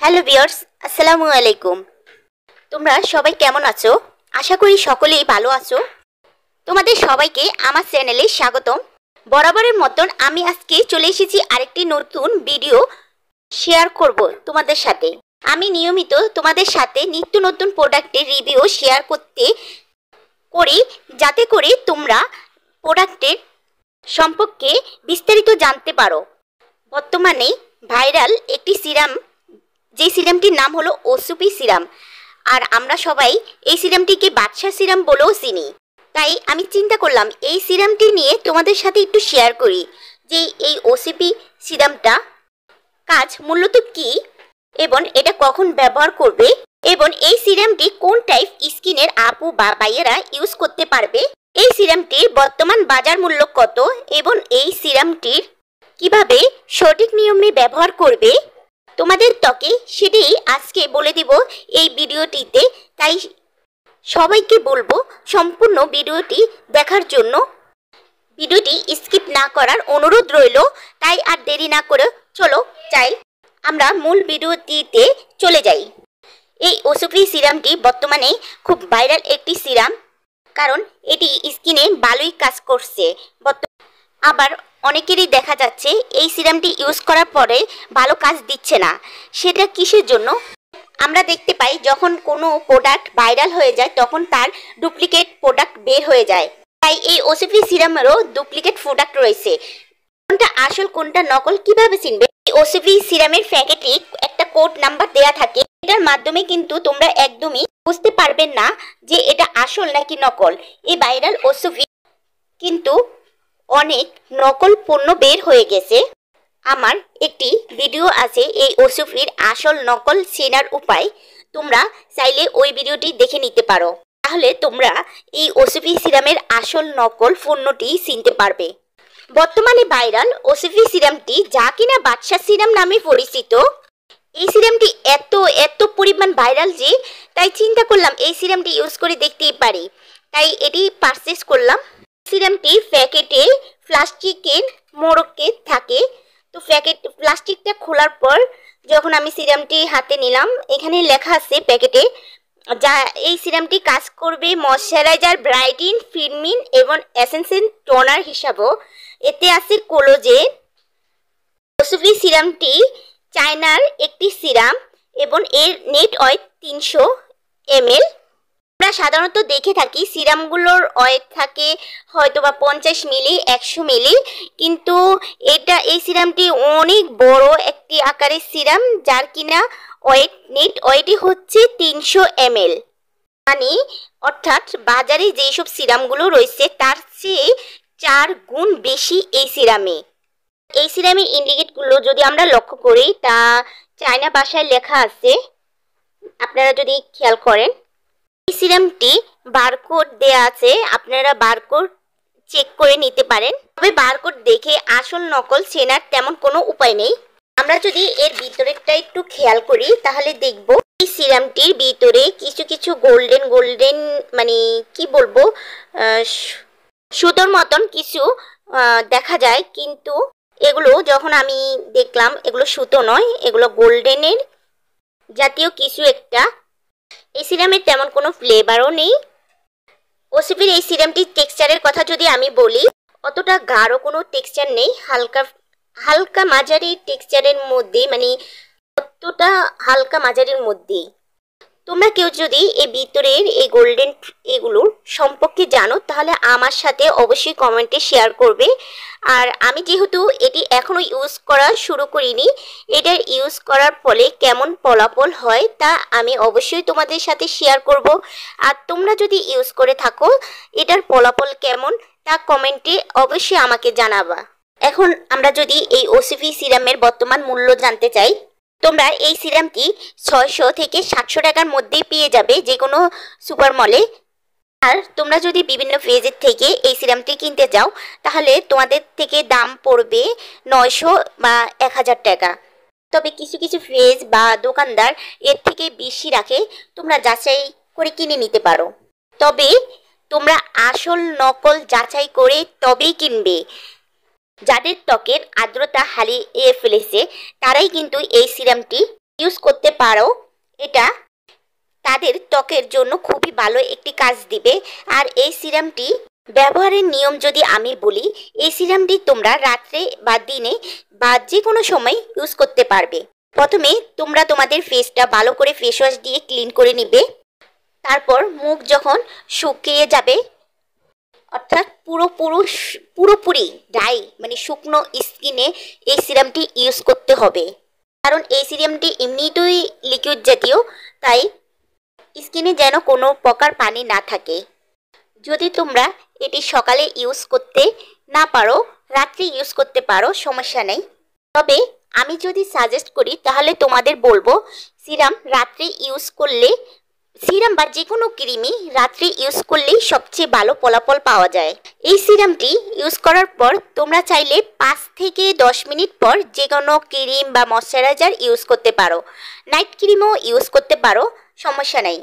Hello viewers, আসসালামু আলাইকুম। তোমরা সবাই কেমন আছো? আশা করি সকলেই ভালো আছো। তোমাদের সবাইকে আমার চ্যানেলে স্বাগতম। বরাবরের মতন আমি আজকে চলে এসেছি আরেকটি নতুন ভিডিও শেয়ার করব তোমাদের সাথে। আমি নিয়মিত তোমাদের সাথে নিত্য নতুন প্রোডাক্টের রিভিউ শেয়ার করি যাতে করে তোমরা প্রোডাক্টের সম্পর্কে বিস্তারিত জানতে পারো। বর্তমানে ভাইরাল একটি সিরাম, যে সিরামটির নাম হলো ওসুপি সিরাম, আর আমরা সবাই এই সিরামটিকে বাদশা সিরাম বলেও চিনি। তাই আমি চিন্তা করলাম এই সিরামটি নিয়ে তোমাদের সাথে একটু শেয়ার করি যে এই ওসুপি সিরামটা কাজ মূলত কি এবং এটা কখন ব্যবহার করবে এবং এই সিরামটি কোন টাইপ স্কিনের আপু বা ভাইয়েরা ইউজ করতে পারবে, এই সিরামটির বর্তমান বাজার মূল্য কত এবং এই সিরামটির কিভাবে সঠিক নিয়মে ব্যবহার করবে তোমাদের ত্বকে, সেটাই আজকে বলে দিব এই ভিডিওটিতে। তাই সবাইকে বলবো সম্পূর্ণ ভিডিওটি দেখার জন্য। ভিডিওটি স্কিপ না করার অনুরোধ রইল। তাই আর দেরি না করে চলো আমরা মূল ভিডিওটিতে চলে যাই। এই ওসুপি সিরামটি বর্তমানে খুব ভাইরাল একটি সিরাম, কারণ এটি স্কিনে ভালোই কাজ করছে। আবার অনেকেরই দেখা যাচ্ছে এই সিরামটি ইউজ করার পরে ভালো কাজ দিচ্ছে না। সেটা কিসের জন্য? আমরা দেখতে পাই যখন কোনো প্রোডাক্ট ভাইরাল হয়ে যায় তখন তার ডুপ্লিকেট প্রোডাক্ট বের হয়ে যায়। তাই এই ওসুপি সিরামেরও ডুপ্লিকেট প্রোডাক্ট রয়েছে। কোনটা আসল কোনটা নকল কিভাবে চিনবে? এই ওসুপি সিরামের প্যাকেটে একটা কোড নাম্বার দেয়া থাকে, এটার মাধ্যমে কিন্তু তোমরা একদমই বুঝতে পারবেন না যে এটা আসল নাকি নকল। এই ভাইরাল ওসুপি কিন্তু অনেক নকল পণ্য বের হয়ে গেছে। আমার একটি ভিডিও আছে এই ওসুপির আসল নকল চেনার উপায়, তোমরা চাইলে ওই ভিডিওটি দেখে নিতে পারো। তাহলে তোমরা এই ওসুপি সিরামের আসল নকল পণ্যটি চিনতে পারবে। বর্তমানে ভাইরাল ওসুপি সিরামটি যা কিনা বাদশা সিরাম নামে পরিচিত, এই সিরামটি এত পরিমাণ ভাইরাল যে তাই চিন্তা করলাম এই সিরামটি ইউজ করে দেখতেই পারি, তাই এটি পারচেস করলাম। সিরামটি প্যাকেটে প্লাস্টিকের মোড়কে থাকে। তো প্লাস্টিকটা খোলার পর যখন আমি সিরামটি হাতে নিলাম, এখানে লেখা আছে প্যাকেটে যা এই সিরামটি কাজ করবে ময়শ্চারাইজার, ব্রাইটেন, ফিল্মিং এবং এসেন্সিয়াল টোনার হিসাবেও। এতে আছে কোলাজেন। ওসুপি সিরামটি চায়নার একটি সিরাম এবং এর নেট ওয়েট 300 ml। আমরা সাধারণত দেখে থাকি সিরামগুলোর ওয়েট থাকে হয়তোবা 50 মিলি, 100 মিলি, কিন্তু এই সিরামটি অনেক বড় একটি আকারের সিরাম, যার কিনা নেট ওয়েটই হচ্ছে 300 ml। মানে অর্থাৎ বাজারে যেসব সিরামগুলো রয়েছে তার চেয়ে 4 গুণ বেশি এই সিরামে। এই সিরামের ইন্ডিকেটগুলো যদি আমরা লক্ষ্য করি তা চায়না ভাষায় লেখা আছে, আপনারা যদি খেয়াল করেন। এই সিরামটি বারকোড দেয়া আছে, আপনারা বারকোড চেক করে নিতে পারেন। তবে বারকোড দেখে আসল নকল চেনার তেমন কোনো উপায় নেই। আমরা যদি এর ভিতরেরটা একটু খেয়াল করি তাহলে দেখব এই সিরামটির ভিতরে কিছু গোল্ডেন মানে কি বলবো, সুতোর মতন কিছু দেখা যায়, কিন্তু এগুলো যখন আমি দেখলাম এগুলো সুতো নয়, এগুলো গোল্ডেনের জাতীয় কিছু একটা। এই সিরামের তেমন কোনো ফ্লেভারও নেই। ওসুপির এই সিরামটির টেক্সচারের কথা যদি আমি বলি, অতটা গাঢ় কোনো টেক্সচার নেই, হালকা মাঝারি টেক্সচারের মধ্যে, মানে অতটা হালকা মাঝারির মধ্যেই। তোমরা কেউ যদি এই ভিতরের এই গোল্ডেন এগুলোর সম্পর্কে জানো তাহলে আমার সাথে অবশ্যই কমেন্টে শেয়ার করবে। আর আমি যেহেতু এটি এখনো ইউজ করা শুরু করিনি, এটার ইউজ করার ফলে কেমন ফলাফল হয় তা আমি অবশ্যই তোমাদের সাথে শেয়ার করব। আর তোমরা যদি ইউজ করে থাকো এটার ফলাফল কেমন তা কমেন্টে অবশ্যই আমাকে জানাবা। এখন আমরা যদি এই ওসুপি সিরামের বর্তমান মূল্য জানতে চাই, তোমরা এই সিরামটি 600 থেকে 700 টাকার মধ্যেই পেয়ে যাবে যে কোনো সুপার মলে। আর তোমরা যদি বিভিন্ন পেজের থেকে এই সিরামটি কিনতে যাও তাহলে তোমাদের থেকে দাম পড়বে 900 বা 1000 টাকা। তবে কিছু পেজ বা দোকানদার এর থেকে বেশি রাখে, তোমরা যাচাই করে কিনে নিতে পারো। তবে তোমরা আসল নকল যাচাই করে তবেই কিনবে। যাদের ত্বকের আর্দ্রতা হারিয়ে ফেলেছে তারাই কিন্তু এই সিরামটি ইউজ করতে পারো। এটা তাদের ত্বকের জন্য খুবই ভালো একটি কাজ দিবে। আর এই সিরামটি ব্যবহারের নিয়ম যদি আমি বলি, এই সিরামটি তোমরা রাত্রে বা দিনে বা যে কোনো সময় ইউজ করতে পারবে। প্রথমে তোমরা তোমাদের ফেসটা ভালো করে ফেস ওয়াশ দিয়ে ক্লিন করে নিবে। তারপর মুখ যখন শুকিয়ে যাবে, অর্থাৎ পুরোপুরি ড্রাই মানে শুকনো স্কিনে এই সিরামটি ইউজ করতে হবে। কারণ এই সিরামটি এমনিতেই লিকুইড জাতীয়, তাই স্কিনে যেন কোনো প্রকার পানি না থাকে। যদি তোমরা এটি সকালে ইউজ করতে না পারো, রাত্রে ইউজ করতে পারো, সমস্যা নেই। তবে আমি যদি সাজেস্ট করি তাহলে তোমাদের বলবো সিরাম রাত্রে ইউজ করলে, সিরাম বা যে কোনো ক্রিমই রাত্রে ইউজ করলেই সবচেয়ে ভালো ফলাফল পাওয়া যায়। এই সিরামটি ইউজ করার পর তোমরা চাইলে 5 থেকে 10 মিনিট পর যে কোনো ক্রিম বা ময়শ্চারাইজার ইউজ করতে পারো, নাইট ক্রিমও ইউজ করতে পারো, সমস্যা নেই।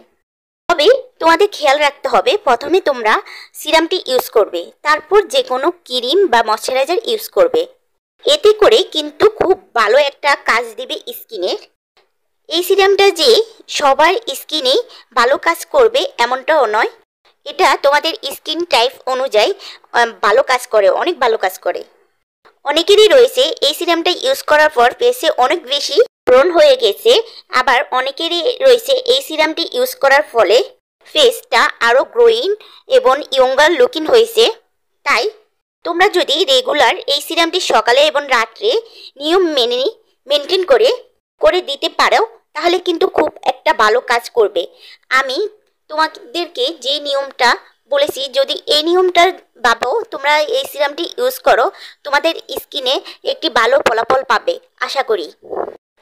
তবে তোমাদের খেয়াল রাখতে হবে, প্রথমে তোমরা সিরামটি ইউজ করবে, তারপর যে কোনো ক্রিম বা ময়শ্চারাইজার ইউজ করবে। এতে করে কিন্তু খুব ভালো একটা কাজ দিবে স্কিনের। এই সিরামটা যে সবার স্কিনেই ভালো কাজ করবে এমনটাও নয়, এটা তোমাদের স্কিন টাইপ অনুযায়ী ভালো কাজ করে, অনেক ভালো কাজ করে। অনেকেরই রয়েছে এই সিরামটা ইউজ করার পর ফেসে অনেক বেশি ব্রণ হয়ে গেছে, আবার অনেকেরই রয়েছে এই সিরামটি ইউজ করার ফলে ফেসটা আরও গ্লোয়িং এবং ইয়ঙ্গার লুকিং হয়েছে। তাই তোমরা যদি রেগুলার এই সিরামটি সকালে এবং রাত্রে নিয়ম মেনে মেনটেন করে দিতে পারো, তাহলে কিন্তু খুব একটা ভালো কাজ করবে। আমি তোমাদেরকে যে নিয়মটা বলেছি, যদি এই নিয়মটার ভাবো তোমরা এই সিরামটি ইউজ করো, তোমাদের স্কিনে একটি ভালো ফলাফল পাবে আশা করি।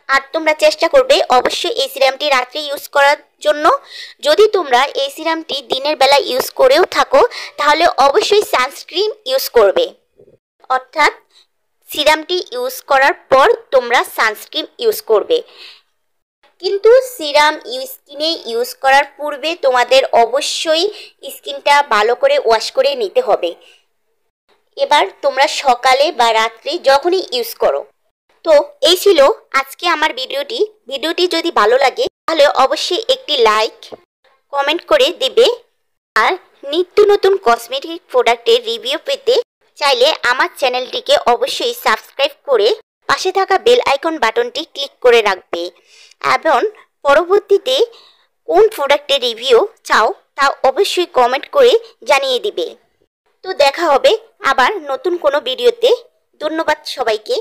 আর তোমরা চেষ্টা করবে অবশ্যই এই সিরামটি রাত্রে ইউজ করার জন্য। যদি তোমরা এই সিরামটি দিনের বেলা ইউজ করেও থাকো তাহলে অবশ্যই সানস্ক্রিন ইউজ করবে, অর্থাৎ সিরামটি ইউজ করার পর তোমরা সানস্ক্রিন ইউজ করবে। কিন্তু সিরাম স্কিনে ইউজ করার পূর্বে তোমাদের অবশ্যই স্কিনটা ভালো করে ওয়াশ করে নিতে হবে। এবার তোমরা সকালে বা রাত্রে যখনই ইউজ করো। তো এই ছিল আজকে আমার ভিডিওটি যদি ভালো লাগে তাহলে অবশ্যই একটি লাইক কমেন্ট করে দেবে। আর নিত্য নতুন কসমেটিক প্রোডাক্টের রিভিউ পেতে চাইলে আমার চ্যানেলটিকে অবশ্যই সাবস্ক্রাইব করে পাশে থাকা বেল আইকন বাটনটি ক্লিক করে রাখবে, এবং পরবর্তীতে কোন প্রোডাক্টের রিভিউ চাও তা অবশ্যই কমেন্ট করে জানিয়ে দিবে। তো দেখা হবে আবার নতুন কোনো ভিডিওতে। ধন্যবাদ সবাইকে।